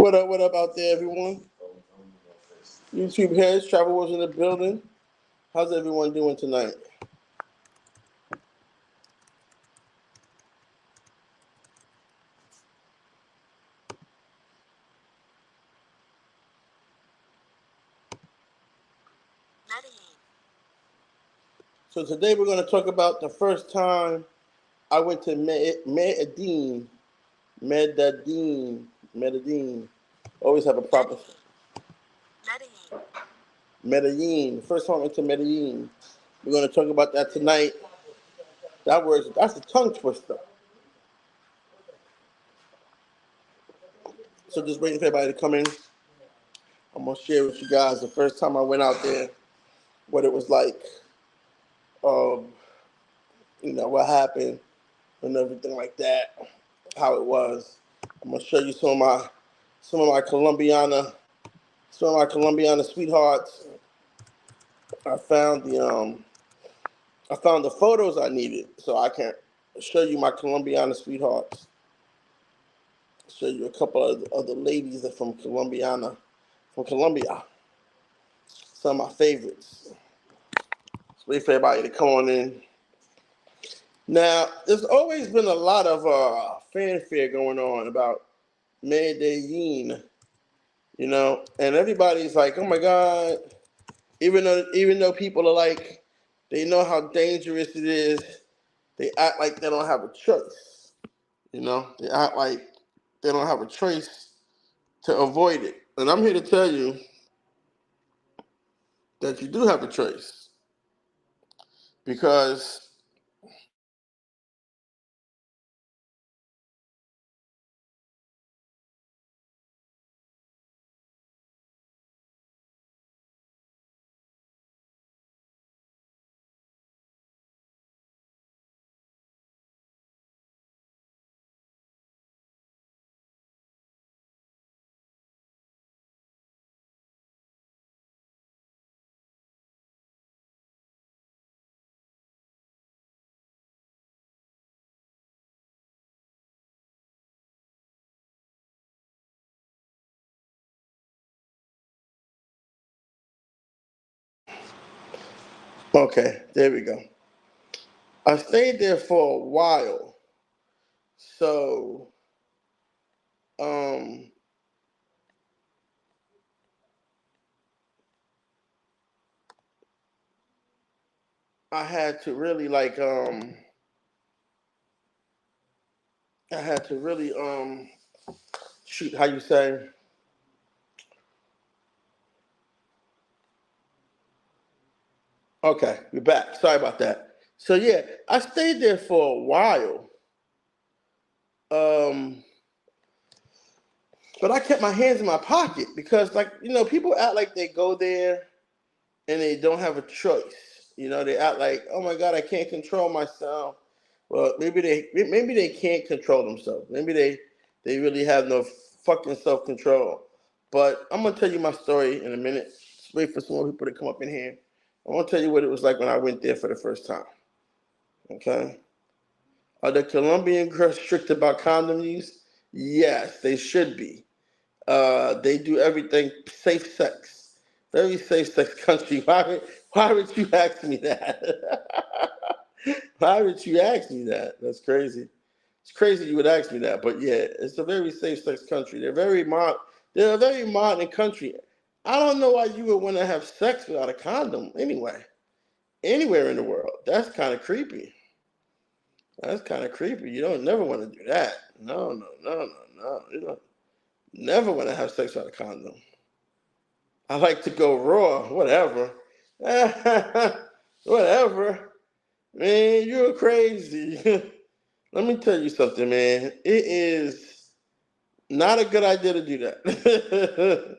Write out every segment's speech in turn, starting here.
What up out there, everyone? YouTube heads, Travel was in the building. How's everyone doing tonight? So today we're going to talk about the first time I went to Medellin. Medellin. Always have a proper. Medellin. The first time I went to Medellin. We're going to talk about that tonight. That's a tongue twister. So just waiting for everybody to come in. I'm going to share with you guys the first time I went out there, what it was like, um, what happened and everything like that, how it was. I'm going to show you some of my Colombiana sweethearts. I found the photos I needed, so I can show you my Colombiana sweethearts. Show you a couple of other ladies that from Colombia. Some of my favorites. Let's wait for everybody to come on in. Now, there's always been a lot of fanfare going on about Medellin, and everybody's like, "Oh my God!" Even though people are like, they know how dangerous it is. They act like they don't have a choice. They act like they don't have a choice to avoid it. And I'm here to tell you that you do have a choice because okay, there we go. I stayed there for a while, so um, I had to really I had to really shoot, how you say. Okay, we're back. Sorry about that. So yeah, I stayed there for a while. Um, but I kept my hands in my pocket because, people act like they go there and they don't have a choice. They act like, oh my God, I can't control myself. Well, maybe they can't control themselves. Maybe they really have no fucking self control. But I'm gonna tell you my story in a minute. Just wait for some more people to come up in here. I want to tell you what it was like when I went there for the first time. Okay. Are the Colombian girls strict about condom use? Yes, they should be. They do everything safe sex. Very safe sex country. Why would you ask me that? Why would you ask me that? That's crazy. It's crazy you would ask me that, but yeah, it's a very safe sex country. They're a very modern country. I don't know why you would want to have sex without a condom anyway. Anywhere in the world. That's kind of creepy. That's kind of creepy. You don't never want to do that. No, no, no, no, no. You don't never want to have sex without a condom. I like to go raw, whatever. Whatever. Man, you're crazy. Let me tell you something, man. It is not a good idea to do that.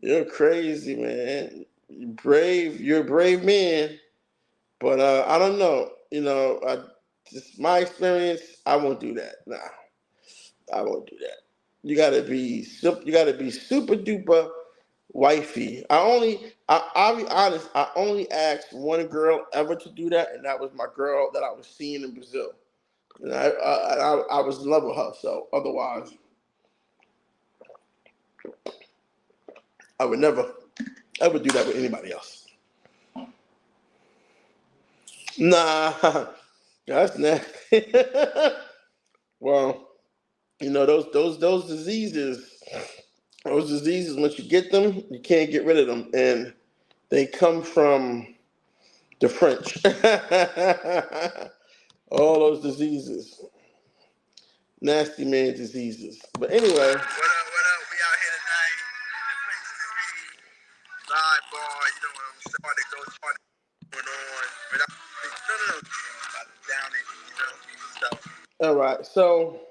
You're crazy, man. You're a brave man. But I don't know. Just my experience, I won't do that. Nah, I won't do that. You gotta be super duper wifey. I'll be honest. I only asked one girl ever to do that, and that was my girl that I was seeing in Brazil. And I was in love with her. So otherwise, I would never ever do that with anybody else. Nah, that's nasty. Well, those diseases, once you get them, you can't get rid of them, and they come from the French. All those diseases, nasty man diseases. But anyway, what up? We out here tonight in the place to be. Live bar, you know what I'm saying? Party going on. But no. Down it, All right, so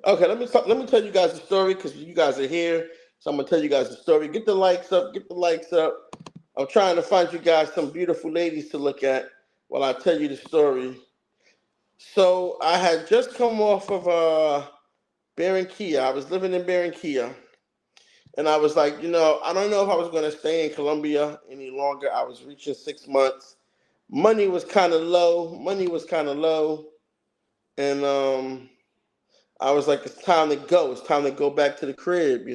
okay, let me tell you guys the story because you guys are here. So I'm gonna tell you guys the story. Get the likes up. Get the likes up. I'm trying to find you guys some beautiful ladies to look at while I tell you the story. So I had just come off of Barranquilla. I was living in Barranquilla. And I was like, I don't know if I was going to stay in Colombia any longer. I was reaching 6 months. Money was kind of low. And I was like, it's time to go. It's time to go back to the crib,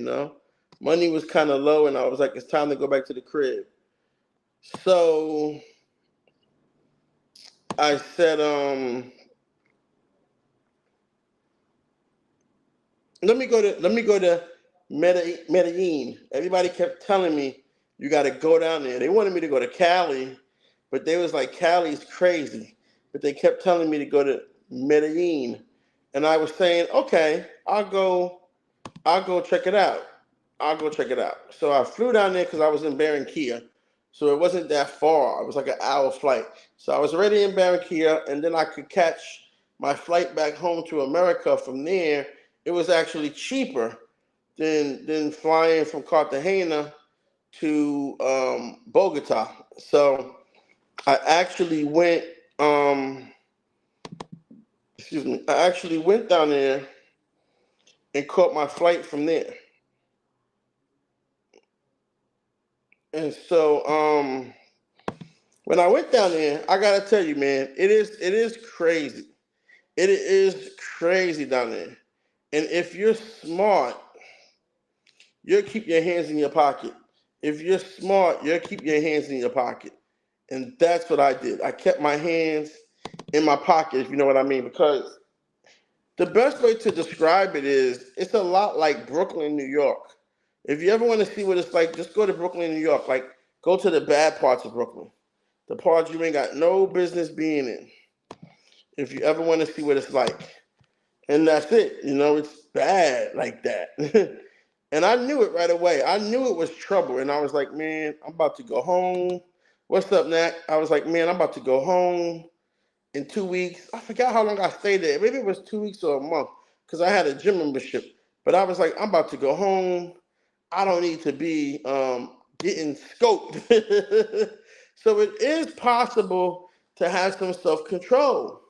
Money was kind of low, and I was like, it's time to go back to the crib. So I said, let me go to Medellin. Everybody kept telling me you got to go down there. They wanted me to go to Cali, but they was like, Cali's crazy. But they kept telling me to go to Medellin, and I was saying, okay, I'll go check it out. So I flew down there because I was in Barranquilla, so it wasn't that far. It was like an hour flight. So I was already in Barranquilla, and then I could catch my flight back home to America from there. It was actually cheaper than flying from Cartagena to Bogota. So I actually went. I actually went down there and caught my flight from there. And so when I went down there, I gotta tell you, man, it is crazy. It is crazy down there. And if you're smart, you'll keep your hands in your pocket. If you're smart, you'll keep your hands in your pocket. And that's what I did. I kept my hands in my pocket, if you know what I mean, because the best way to describe it is it's a lot like Brooklyn, New York. If you ever want to see what it's like, just go to Brooklyn, New York. Like, go to the bad parts of Brooklyn, the parts you ain't got no business being in. If you ever want to see what it's like. And that's it. It's bad like that. And I knew it right away. I knew it was trouble. And I was like, man, I'm about to go home. What's up, Nat? I was like, man, I'm about to go home in 2 weeks. I forgot how long I stayed there. Maybe it was 2 weeks or a month because I had a gym membership. But I was like, I'm about to go home. I don't need to be getting scoped. So it is possible to have some self-control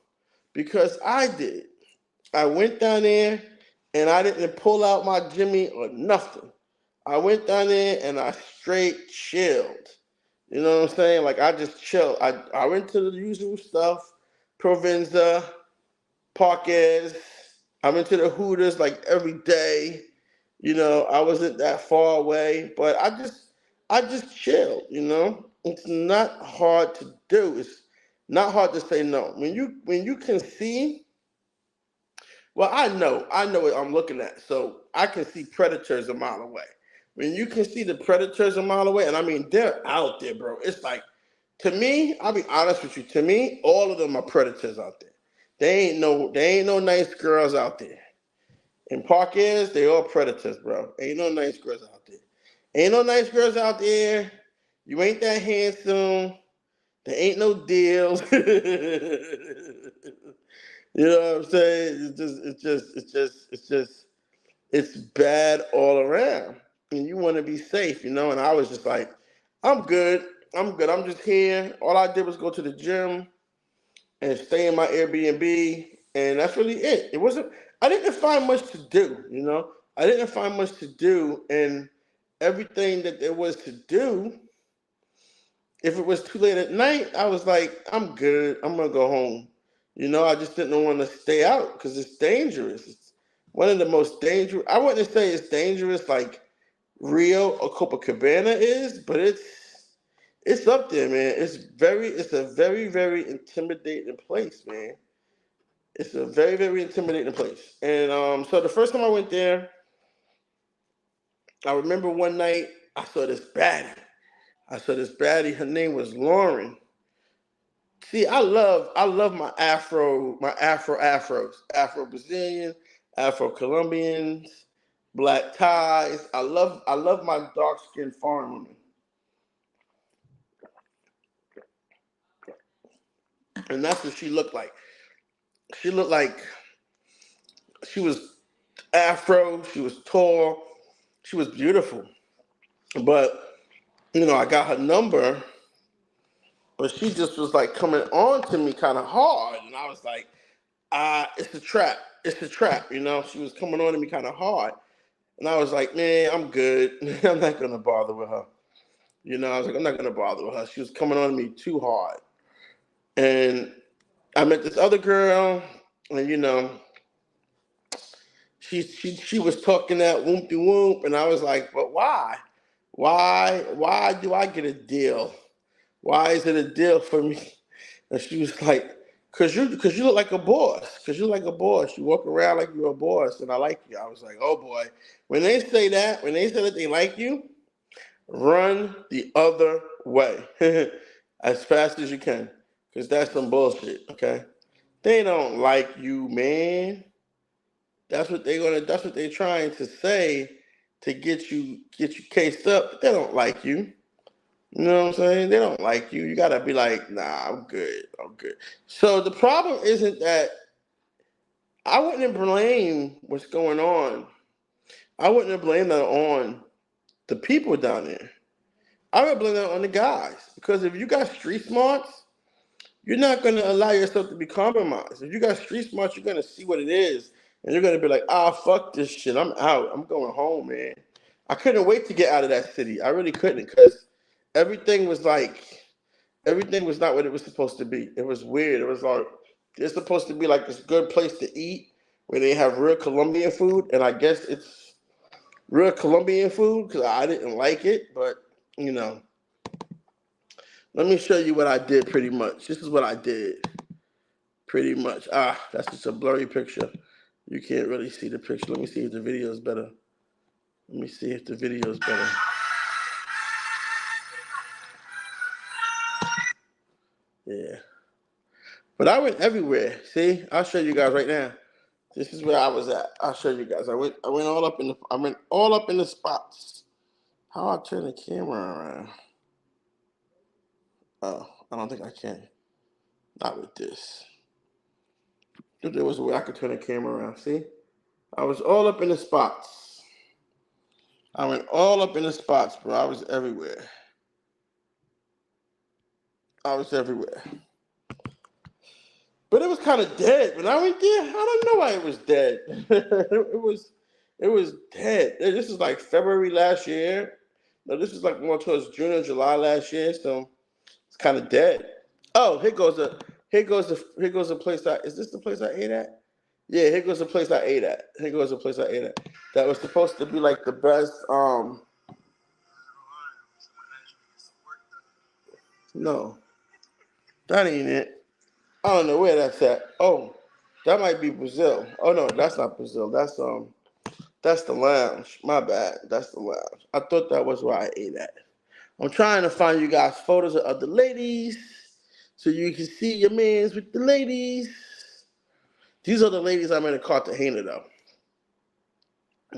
because I did. I went down there and I didn't pull out my Jimmy or nothing. I went down there and I straight chilled. You know what I'm saying? Like, I just chilled. I went to the usual stuff, Provenza, Parquez. I went to the Hooters like every day. I wasn't that far away, but I just chilled, It's not hard to do. It's not hard to say no. When you can see, well, I know what I'm looking at, so I can see predators a mile away. When you can see the predators a mile away, and I mean, they're out there, bro. It's like, to me, I'll be honest with you, to me, all of them are predators out there. They ain't no nice girls out there. In Parkers, they all predators, bro. Ain't no nice girls out there. Ain't no nice girls out there. You ain't that handsome. There ain't no deals. You know what I'm saying? It's bad all around. And you want to be safe, And I was just like, I'm good. I'm just here. All I did was go to the gym and stay in my Airbnb. And that's really it. I didn't find much to do, I didn't find much to do. And everything that there was to do, if it was too late at night, I was like, I'm good. I'm going to go home. I just didn't want to stay out because it's dangerous. one of the most dangerous. I wouldn't say it's dangerous like Rio or Copacabana is, but it's up there, man. It's a very, very intimidating place, man. It's a very, very intimidating place. And so the first time I went there, I remember one night I saw this baddie. Her name was Lauren. See, I love Afro Brazilian, Afro Colombians, black ties. I love my dark skinned foreign women, and that's what she looked like. She looked like she was Afro. She was tall. She was beautiful. But I got her number, but she just was like coming on to me kind of hard, and I was like, it's a trap. It's a trap. She was coming on to me kind of hard. And I was like, man, I'm good. I'm not going to bother with her. I was like, I'm not going to bother with her. She was coming on me too hard. And I met this other girl, and, she was talking that whoop whoop, and I was like, but why? Why do I get a deal? Why is it a deal for me? And she was like, cause you look like a boss. Cause you look like a boss. You walk around like you're a boss, and I like you. I was like, oh boy. When they say that they like you, run the other way as fast as you can, cause that's some bullshit. Okay, they don't like you, man. That's what they're trying to say to get you cased up. But they don't like you. You know what I'm saying? They don't like you. You gotta be like, nah, I'm good. I'm good. So the problem isn't that I wouldn't blame what's going on. I wouldn't blame that on the people down there. I would blame that on the guys. Because if you got street smarts, you're not gonna allow yourself to be compromised. If you got street smarts, you're gonna see what it is. And you're gonna be like, fuck this shit. I'm out. I'm going home, man. I couldn't wait to get out of that city. I really couldn't, because everything was like everything was not what it was supposed to be. It was weird. It was like it's supposed to be like this good place to eat where they have real Colombian food, and I guess it's real Colombian food because I didn't like it. But you know, let me show you what I did. Pretty much, this is what I did. Pretty much. That's just a blurry picture. You can't really see the picture. Let me see if the video is better. Let me see if the video is better. Yeah. But I went everywhere. See, I'll show you guys right now. This is where I was at. I'll show you guys. I went all up in the spots. How I turn the camera around? Oh, I don't think I can. Not with this. If there was a way I could turn the camera around. See? I was all up in the spots. I went all up in the spots, bro. I was everywhere. But it was kind of dead when I went there. I don't know why it was dead. it was dead. This is like February last year. No, this is like more towards June or July last year. So it's kind of dead. Oh, here goes the place is this the place I ate at? Yeah, here goes the place I ate at. That was supposed to be like the best. No, that ain't it. I don't know where that's at. Oh, that might be Brazil. Oh no, that's not Brazil. That's the lounge. My bad. That's the lounge. I thought that was where I ate at. I'm trying to find you guys photos of other ladies so you can see your mans with the ladies. These are the ladies I met in Cartagena though.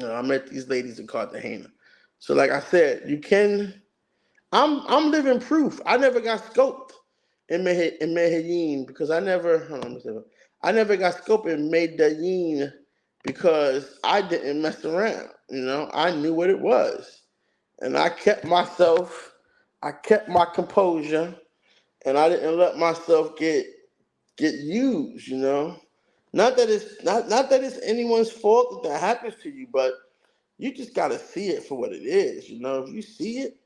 I met these ladies in Cartagena. So like I said, you can. I'm living proof. I never got scoped in Medellin because I never. Hold on, I never got scoped in Medellin because I didn't mess around. I knew what it was, and I kept my composure, and I didn't let myself get used. Not that it's anyone's fault that happens to you, but you just gotta see it for what it is. If you see it,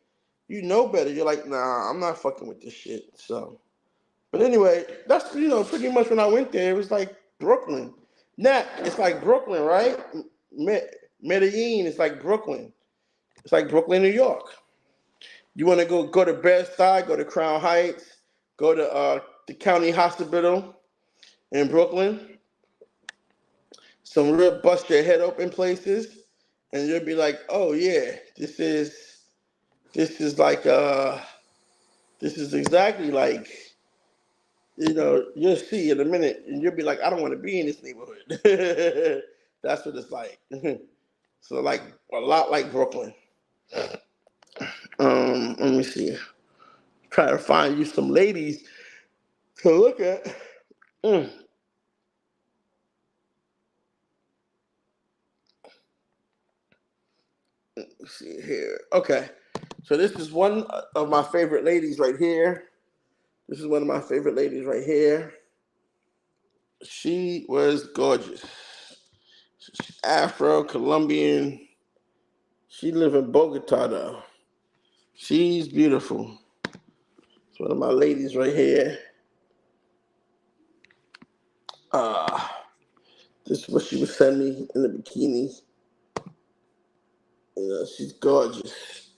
you know better. You're like, nah, I'm not fucking with this shit. So, but anyway, that's pretty much when I went there. It was like Brooklyn. Nah, it's like Brooklyn, right? Medellin is like Brooklyn. It's like Brooklyn, New York. You want to go to Bed-Stuy, go to Crown Heights, go to the county hospital in Brooklyn. Some real bust your head open places, and you'll be like, oh yeah, this is like this is exactly like, you'll see in a minute, and you'll be like, I don't want to be in this neighborhood. That's what it's like. So like a lot like Brooklyn. Let me see. Try to find you some ladies to look at. Mm. Let's see here. Okay. So this is one of my favorite ladies right here. This is one of my favorite ladies right here. She was gorgeous. Afro Colombian. She live in Bogota though. She's beautiful. It's one of my ladies right here. Uh, this is what she would send me in the bikini. She's gorgeous.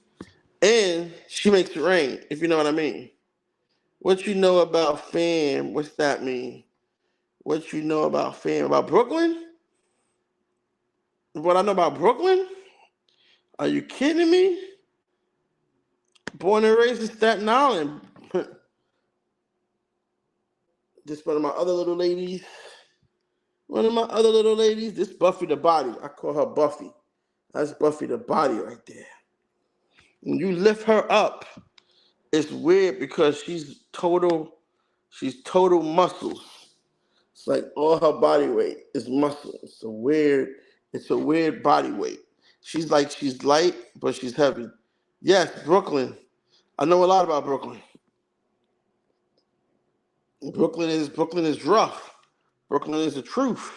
And she makes it rain, if you know what I mean. What you know about fam? What's that mean? What you know about fam? About Brooklyn? What I know about Brooklyn? Are you kidding me? Born and raised in Staten Island. This one of my other little ladies. One of my other little ladies. This Buffy the Body. I call her Buffy. That's Buffy the Body right there. When you lift her up, it's weird because she's total muscles. It's like all her body weight is muscle. It's a weird body weight. She's light, but she's heavy. Yes, Brooklyn. I know a lot about Brooklyn. Brooklyn is rough. Brooklyn is the truth.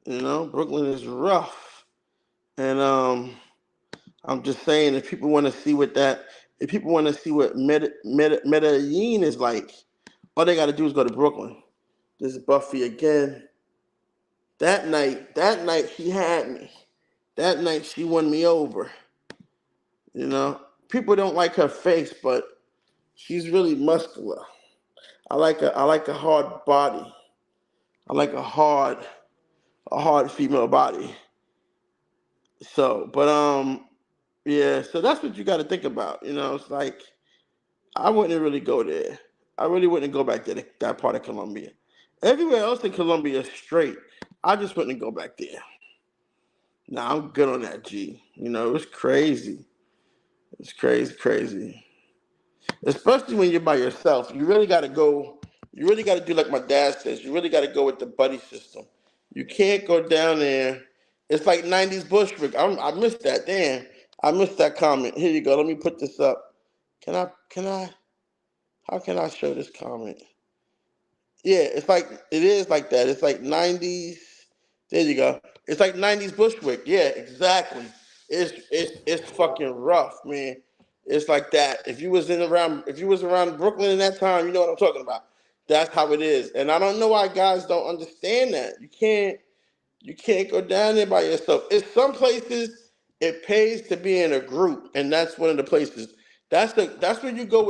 Brooklyn is rough. And I'm just saying, if people want to see what Medellin is like, all they got to do is go to Brooklyn. This is Buffy again. That night she had me. That night she won me over. People don't like her face, but she's really muscular. I like a hard body. I like a hard female body. So, but yeah, so that's what you got to think about. It's like I wouldn't really go there. I really wouldn't go back to that part of Colombia. Everywhere else in Colombia is straight. I just wouldn't go back there. Nah, I'm good on that, G. It was crazy. It's crazy. Especially when you're by yourself. You really got to go. You really got to do like my dad says. You really got to go with the buddy system. You can't go down there. It's like 90s Bushwick. I missed that. Damn. I missed that comment. Here you go. Let me put this up. How can I show this comment? Yeah, it is like that. It's like 90s. There you go. It's like 90s Bushwick. Yeah, exactly. It's fucking rough, man. It's like that. If you was around Brooklyn in that time, you know what I'm talking about. That's how it is. And I don't know why guys don't understand that. You can't go down there by yourself. It's some places it pays to be in a group, and that's one of the places. That's where you go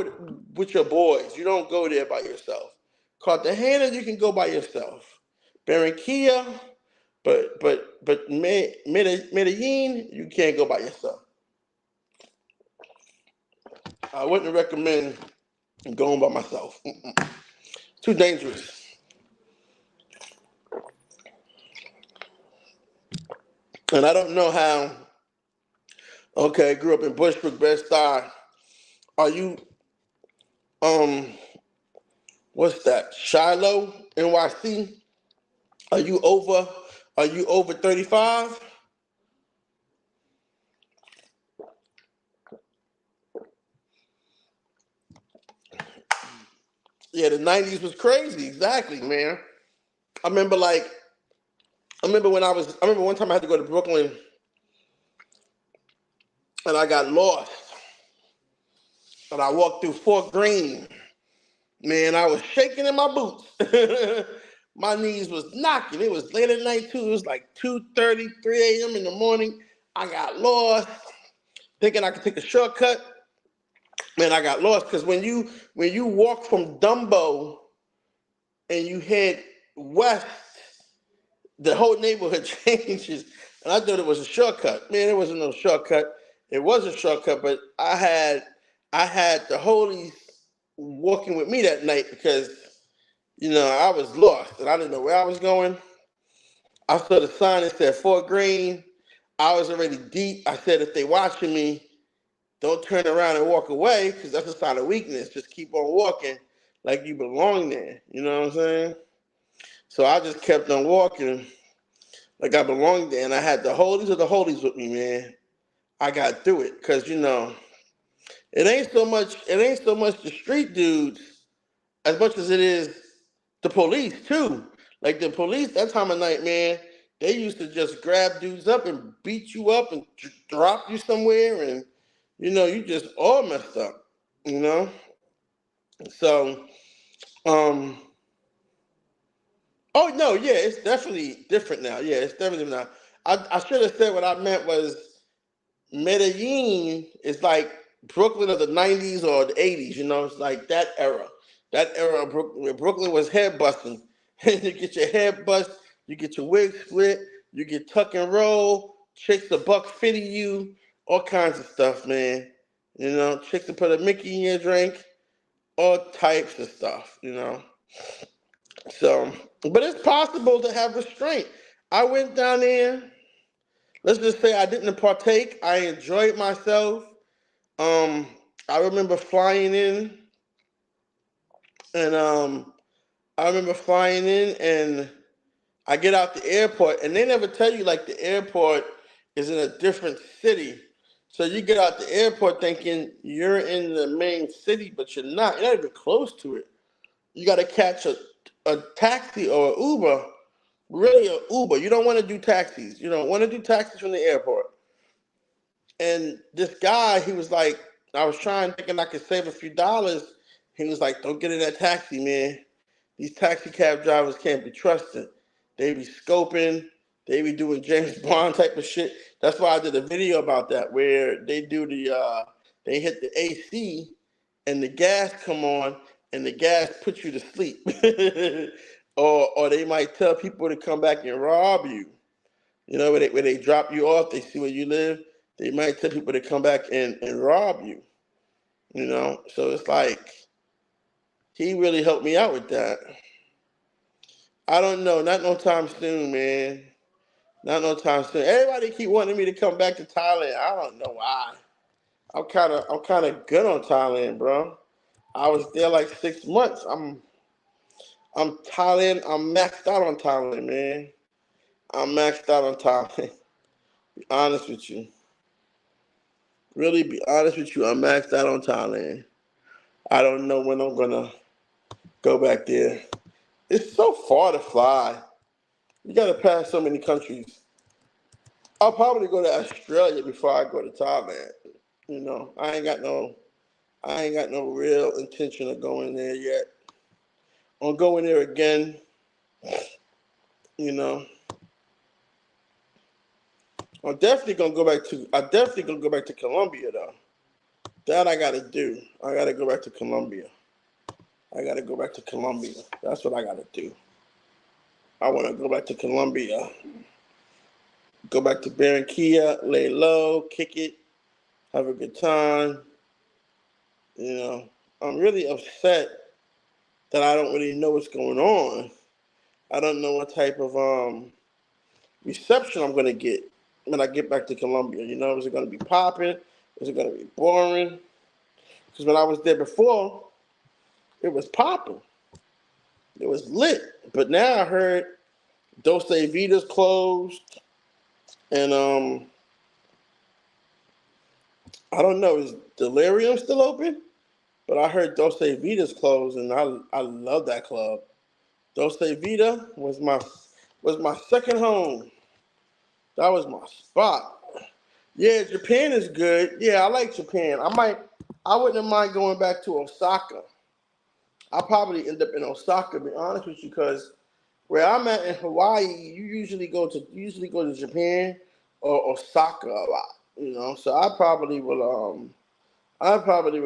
with your boys. You don't go there by yourself. Cartagena, you can go by yourself. Barranquilla, but Medellin, you can't go by yourself. I wouldn't recommend going by myself. Too dangerous. And I don't know how. Okay, grew up in Bushwick, Bed-Stuy. Are you what's that? Shiloh, NYC? Are you over? Are you over 35? Yeah, the 90s was crazy. Exactly, man. I remember like I remember one time I had to go to Brooklyn and I got lost. And I walked through Fort Greene. Man, I was shaking in my boots. My knees was knocking. It was late at night too. It was like 2:30, 3 a.m. in the morning. I got lost, thinking I could take a shortcut. Man, I got lost because when you walk from Dumbo and you head west, the whole neighborhood changes. And I thought it was a shortcut. Man, it wasn't no shortcut. It was a shortcut, but I had the holies walking with me that night because I was lost and I didn't know where I was going. I saw the sign that said Fort Greene. I was already deep. I said, if they watching me, don't turn around and walk away because that's a sign of weakness. Just keep on walking like you belong there. You know what I'm saying? So I just kept on walking like I belonged there, and I had the holies of the holies with me, man. I got through it because it ain't so much the street dudes as much as it is the police too. Like the police that time of night, man, they used to just grab dudes up and beat you up and drop you somewhere, and you just all messed up. You know, so um. Oh no, yeah, it's definitely different now. Yeah, it's definitely different now. I should have said what I meant was Medellin is like Brooklyn of the '90s or the '80s. It's like that era. That era of Brooklyn, where Brooklyn was head busting. You get your head bust, you get your wig split, you get tuck and roll, chicks a $1.50 you, all kinds of stuff, man. Chicks to put a Mickey in your drink, all types of stuff. So, but it's possible to have restraint. I went down there. Let's just say I didn't partake. I enjoyed myself. Um, I remember flying in, and I get out the airport, and they never tell you like the airport is in a different city. So you get out the airport thinking you're in the main city, but you're not. You're not even close to it. You got to catch a taxi or an Uber. Really, an Uber. You don't want to do taxis. You don't want to do taxis from the airport. And this guy, he was like, I was trying, thinking I could save a few dollars. He was like, don't get in that taxi, man. These taxi cab drivers can't be trusted. They be scoping. They be doing James Bond type of shit. That's why I did a video about that, where they hit the AC and the gas come on and the gas puts you to sleep. or they might tell people to come back and rob you. Where they drop you off, they see where you live. They might tell people to come back and rob you. So it's like he really helped me out with that. I don't know, not no time soon, man. Not no time soon. Everybody keep wanting me to come back to Thailand. I don't know why. I'm kind of good on Thailand, bro. I was there like 6 months. I'm Thailand. I'm maxed out on Thailand, man. I'm maxed out on Thailand. Be honest with you. Really be honest with you. I'm maxed out on Thailand. I don't know when I'm gonna go back there. It's so far to fly. You gotta pass so many countries. I'll probably go to Australia before I go to Thailand. I ain't got no real intention of going there yet. I'm going there again. You know, I'm definitely gonna go back to Colombia though. That I gotta do. I gotta go back to Colombia. I gotta go back to Colombia. That's what I gotta do. I wanna go back to Colombia. Go back to Barranquilla, lay low, kick it, have a good time. You know, I'm really upset that I don't really know what's going on. I don't know what type of reception I'm gonna get when I get back to Colombia. Is it gonna be popping? Is it gonna be boring? Because when I was there before, it was popping. It was lit. But now I heard Dulce Vita's closed, and I don't know, is Delirium still open? But I heard Dulce Vita's closed, and I love that club. Dulce Vita was my second home. That was my spot. Yeah, Japan is good. Yeah, I like Japan. I wouldn't mind going back to Osaka. I'll probably end up in Osaka, to be honest with you, because Where I'm at in Hawaii, you usually go to Japan or Osaka a lot. So I probably would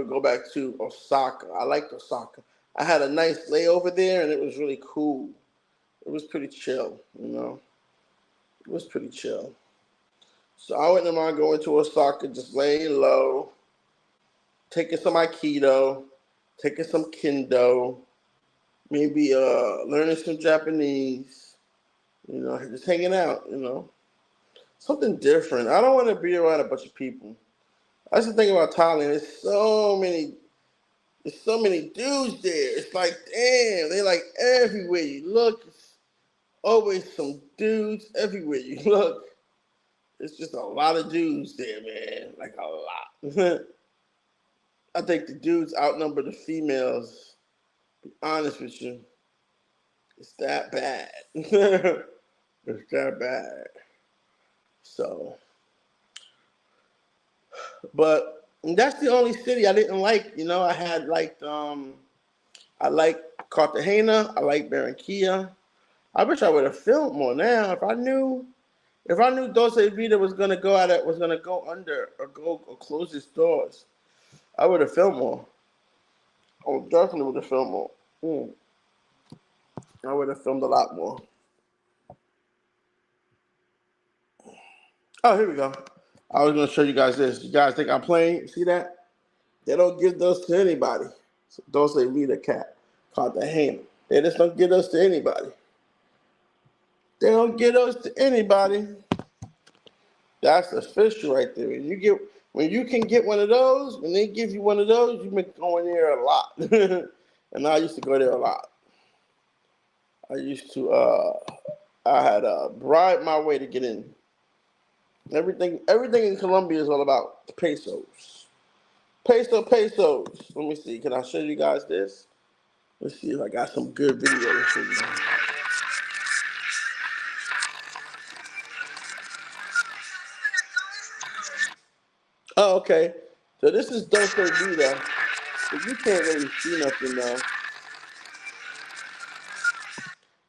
go back to Osaka. I liked Osaka. I had a nice layover there, and it was really cool. It was pretty chill. It was pretty chill. So I wouldn't mind going to Osaka, just laying low, taking some Aikido, taking some Kendo, maybe learning some Japanese. Just hanging out. Something different. I don't want to be around a bunch of people. That's the thing about Thailand. There's so many dudes there. It's like, damn, they like everywhere you look. It's always some dudes everywhere you look. It's just a lot of dudes there, man. Like a lot. I think the dudes outnumber the females. To be honest with you, it's that bad. It's that bad. So, but that's the only city I didn't like. I had I like Cartagena. I like Barranquilla. I wish I would have filmed more now. If I knew Dolce Vita was gonna go under or go or close its doors, I would have filmed more. I definitely would have filmed more. Mm. I would have filmed a lot more. Oh, here we go. I was gonna show you guys this. You guys think I'm playing? See that? They don't give those to anybody. So Dolce Vita cat called the hand. They just don't give those to anybody. They don't give those to anybody. That's official right there. When you can get one of those, when they give you one of those, you've been going there a lot. And I used to go there a lot. I used to I had bribed my way to get in. Everything in Colombia is all about pesos. Pesos. Let me see. Can I show you guys this? Let's see if I got some good videos for you. Oh, okay. So this is Dulce Vita. But you can't really see nothing though.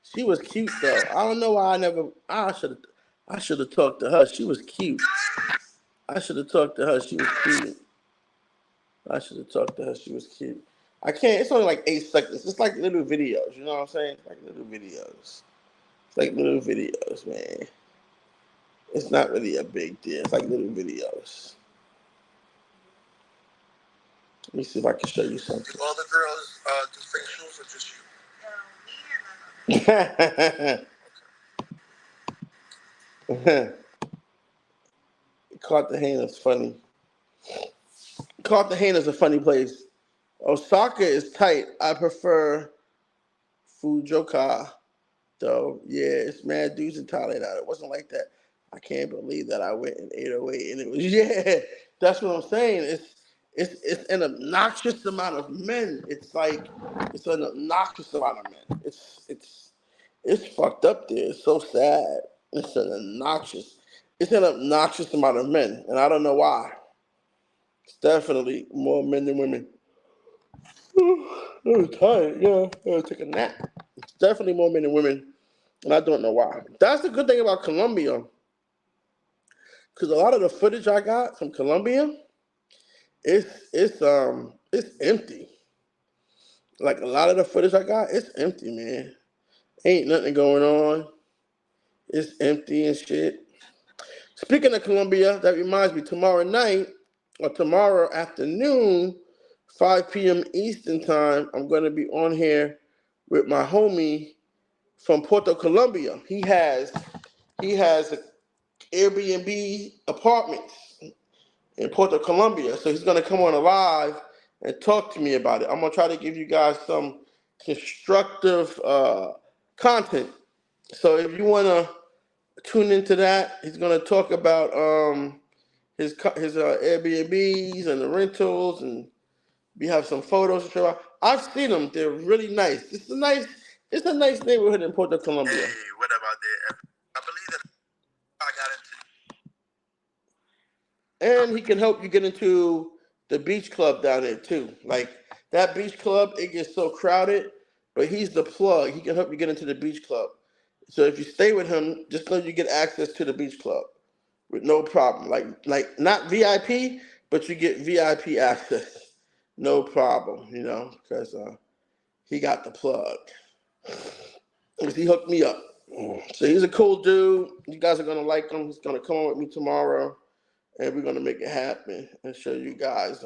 She was cute though. I don't know why I never. I should have talked to her. She was cute. I should have talked to her. She was cute. I should have talked to her. She was cute. I can't. It's only like 8 seconds. It's like little videos. You know what I'm saying? It's like little videos. It's like little videos, man. It's not really a big deal. It's like little videos. Let me see if I can show you something. Do all the girls do facials or just you? Cartagena's funny. Cartagena's a funny place. Osaka is tight. I prefer Fujoka, though. Yeah, it's mad dudes in Thailand. It wasn't like that. I can't believe that I went in 808 and it was yeah. That's what I'm saying. It's an obnoxious amount of men. It's an obnoxious amount of men. It's fucked up there. It's so sad. It's an obnoxious amount of men, and I don't know why. It's definitely more men than women. I'm tired. Yeah, I'm gonna take a nap. It's definitely more men than women, and I don't know why. That's the good thing about Colombia, because a lot of the footage I got from Colombia, it's empty. Like a lot of the footage I got, it's empty, man. Ain't nothing going on. It's empty and shit. Speaking of Colombia, that reminds me, tomorrow night or tomorrow afternoon, 5 p.m. Eastern time, I'm going to be on here with my homie from Puerto Colombia. He has Airbnb apartments in Puerto Colombia, so he's going to come on live and talk to me about it. I'm going to try to give you guys some constructive content. So if you want to tune into that, he's going to talk about his Airbnbs and the rentals, and we have some photos to show. I've seen them; they're really nice. It's a nice neighborhood in Puerto Colombia. Hey, what about there? I believe that I got into. And he can help you get into the beach club down there too. Like that beach club, it gets so crowded, but he's the plug. He can help you get into the beach club. So if you stay with him, just know you get access to the beach club with no problem. Like not VIP, but you get VIP access, no problem. Because he got the plug. He hooked me up. So he's a cool dude. You guys are gonna like him. He's gonna come on with me tomorrow, and we're gonna make it happen and show you guys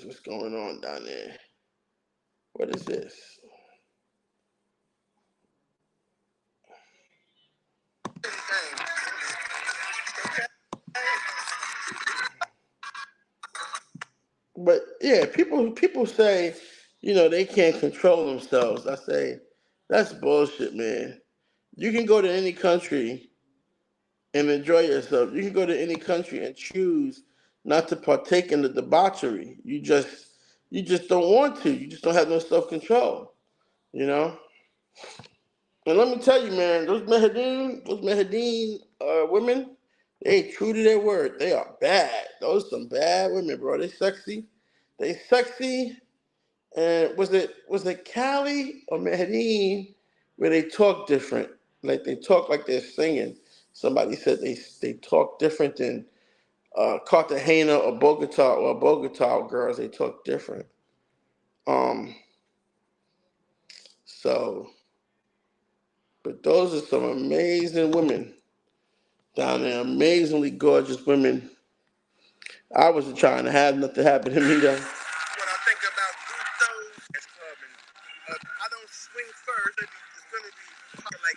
what's going on down there. What is this? But yeah, people say, they can't control themselves. I say, that's bullshit, man. You can go to any country and enjoy yourself. You can go to any country and choose not to partake in the debauchery. You just don't want to. You just don't have no self control. You know. And let me tell you, man, those Medellin women, they ain't true to their word. They are bad. Those are some bad women, bro. They sexy. They sexy. And was it Cali or Medellin where they talk different? Like they talk like they're singing. Somebody said they talk different than Cartagena or Bogota girls. They talk different. Um. So, but those are some amazing women down there. Amazingly gorgeous women. I wasn't trying to have nothing happen to me though.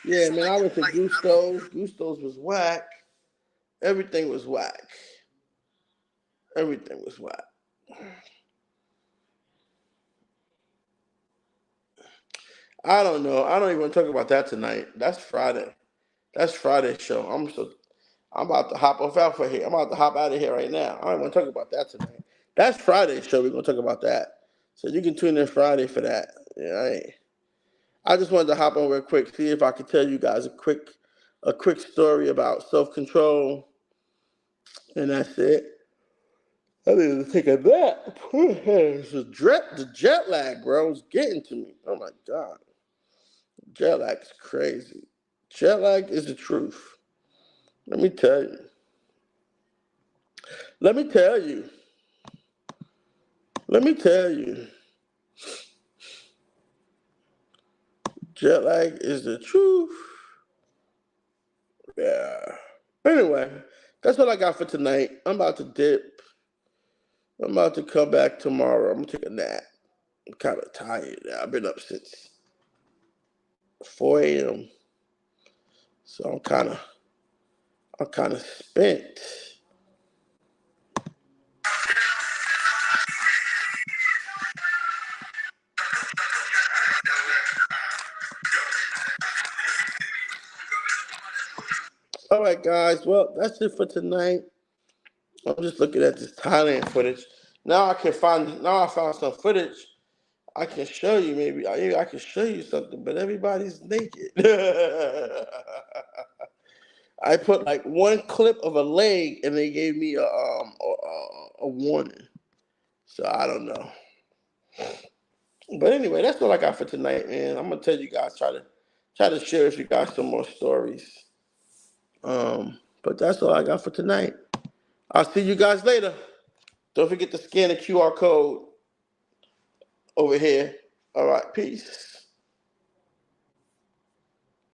Yeah, man, I went to Gusto's. Gusto's was whack. Everything was whack. Everything was whack. I don't know. I don't even want to talk about that tonight. That's Friday. That's Friday's show. I'm about to hop off out for here. I'm about to hop out of here right now. I don't want to talk about that tonight. That's Friday's show. We're gonna talk about that. So you can tune in Friday for that. Yeah, I just wanted to hop on real quick, see if I could tell you guys a quick story about self control, and that's it. I need to take a nap. The jet lag, bro, is getting to me. Oh my god, jet lag is crazy. Jet lag is the truth. Let me tell you. Let me tell you. Let me tell you. Jet lag is the truth. Yeah. Anyway, that's what I got for tonight. I'm about to dip. I'm about to come back tomorrow. I'm gonna take a nap. I'm kind of tired. I've been up since 4 a.m. So I'm kind of spent. All right, guys. Well, that's it for tonight. I'm just looking at this Thailand footage. Now I found some footage. I can show you maybe I can show you something, but everybody's naked. I put like one clip of a leg, and they gave me a warning. So I don't know. But anyway, that's all I got for tonight, man. I'm gonna tell you guys try to share with you guys some more stories. But that's all I got for tonight. I'll see you guys later. Don't forget to scan the QR code over here. All right, peace.